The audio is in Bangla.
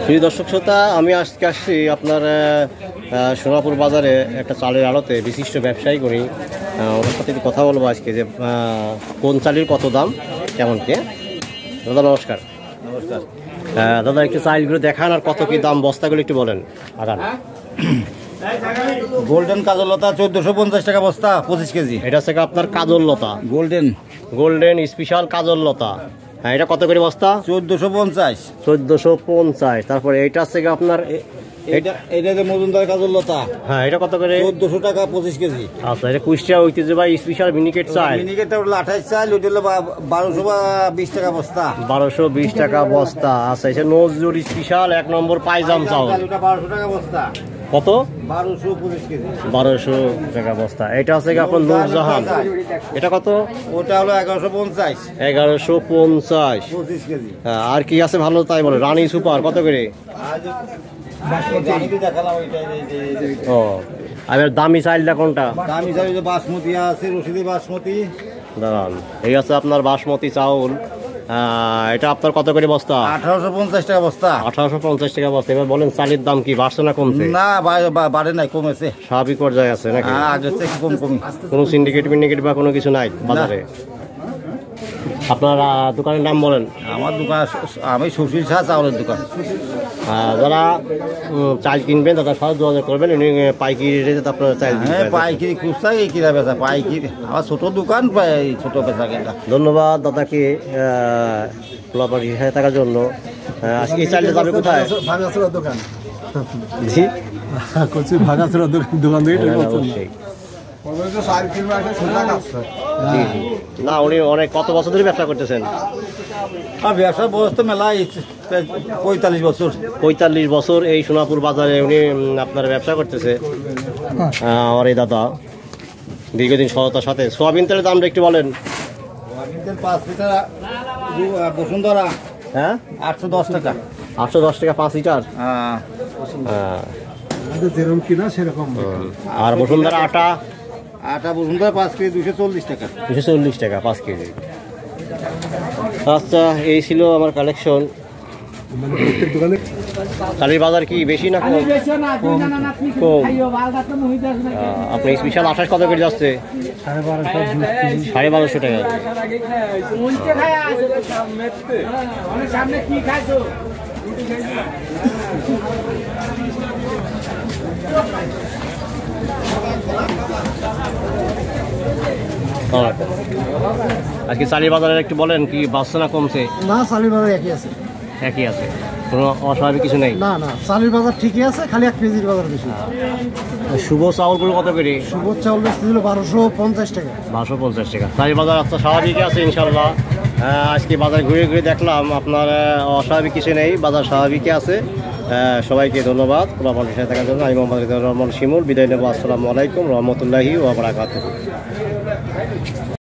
প্রিয় দর্শক শ্রোতা, আমি আজকে আসছি আপনার সোনাপুর বাজারে একটা চালের আড়তে বিশিষ্ট ব্যবসায়ী করি। ওনার সাথে একটু কথা বলবো আজকে যে কোন চালের কত দাম কেমন কে। দাদা নমস্কার। নমস্কার দাদা, একটু চালগুলো দেখান আর কত কি দাম বস্তাগুলো একটু বলেন। আগান। গোল্ডেন কাজললতা 1450 টাকা বস্তা 25 কেজি। এটা হচ্ছে আপনার কাজললতা, গোল্ডেন স্পেশাল কাজললতা। হ্যাঁ, এটা কত করে বস্তা? 1450। তারপরে এটা হচ্ছে আপনার এটা যে মজুমদার কাজললতা। হ্যাঁ, এটা কত করে? 1400 টাকা 25 কেজি। আচ্ছা, এটা কুষ্টিয়া ঐতিহ্যবাহী স্পেশাল মিনিকেট চাল। মিনিকেটটা হলো 28 চাল, ওইটা হলো 1220 টাকা বস্তা। 1220 টাকা বস্তা। আচ্ছা, এটা নজরুল স্পেশাল 1 নম্বর পাইজাম চাল। ওটা 1200 টাকা বস্তা। কত? 1225 কেজি। 1200 টাকা বস্তা। এটা হচ্ছে আপনার নূরজাহান। এটা কত? ওটা হলো 1150। 1150 25 কেজি। আর কি আছে ভালো তাই বলে? রানী সুপার কত করে? ও, আর দামি চাইলটা কোনটা? দামি চাল বাসমতি আছে, রশিদি বাসমতি। দাঁড়ান, এই আছে আপনার বাসমতি চাউল। এটা আপনার কত করে বস্তা? 1850 টাকা বস্তা। 1850 টাকা বস্তা। এবার বলেন চালের দাম কি বাড়ছে না কমছে? না, বাড়ে নাই, কমেছে। স্বাভাবিক পর্যায়ে আছে নাকি? আগের থেকে কম। কোনো সিন্ডিকেট বা কোনো কিছু নাই বাজারে? আপনার দোকানের নাম বলেন। আমার দোকান, আমি সুশীল শাহ চাউলের দোকান। যারা চাল কিনবেন তারা সাথে যোগাযোগ করবেন। পাইকারি রেটে আপনার চাল দিবেন। হ্যাঁ, পাইকারি খুচরা এই কিনা বেচা পাইকারি। আমার ছোট দোকান, ছোট বেচা কিনা। ধন্যবাদ দাদাকে পোলাপাটি হয়ে থাকার জন্য। আজকে এই চালটা যাবে কোথায়? ভাঙাচোরা দোকান। জি, কচি ভাঙাচোরা দোকান থেকে অবশ্যই। না, উনি অনেক কত বছর ধরে ব্যবসা করতেছেন? আর ব্যবসার বয়স তো মেলা 45 বছর। 45 বছর এই সোনাপুর বাজারে উনি আপনার ব্যবসা করতেছে। আমার এই দাদা দীর্ঘদিন সততার সাথে। সোয়াবিন তেলের দামটা একটু বলেন। 5 লিটার বসুন্ধরা, হ্যাঁ, 810 টাকা। 810 টাকা 5 লিটার। যেরকম কিনা সেরকম। আর বসুন্ধরা আটা বসুন্ধরা 5 কেজি 240 টাকা। 240 টাকা 5 কেজি। আচ্ছা, এই ছিল আমার কালেকশন। চালের বাজার কি বেশি না কম? কম। আপনি স্পেশাল 28 কত করে যাচ্ছে? 1250 টাকা। আজকে চালের বাজারে একটু বলেন, কি বাড়ছে না কমছে? না, চালের বাজার একই আছে, কোনো অস্বাভাবিক কিছু নেই। না, চালের বাজার ঠিকই আছে, খালি 1 কেজির বাজার বেশি। শুভ চাউলগুলো কত করে? শুভ চাউল বেশি ছিল 1250 টাকা। 1250 টাকা। চালের বাজার আচ্ছা স্বাভাবিক আছে ইনশাল্লাহ। আজকে বাজার ঘুরে ঘুরে দেখলাম আপনার অস্বাভাবিক কিছু নেই, বাজার স্বাভাবিকই আছে। সবাইকে ধন্যবাদ পোলাপাটির সাথে থাকার জন্য। আমি মোহাম্মদ রহমান শিমুল বিদায় নেব। আসসালামু আলাইকুম রহমতুল্লাহি ওয়া বারাকাতুহু।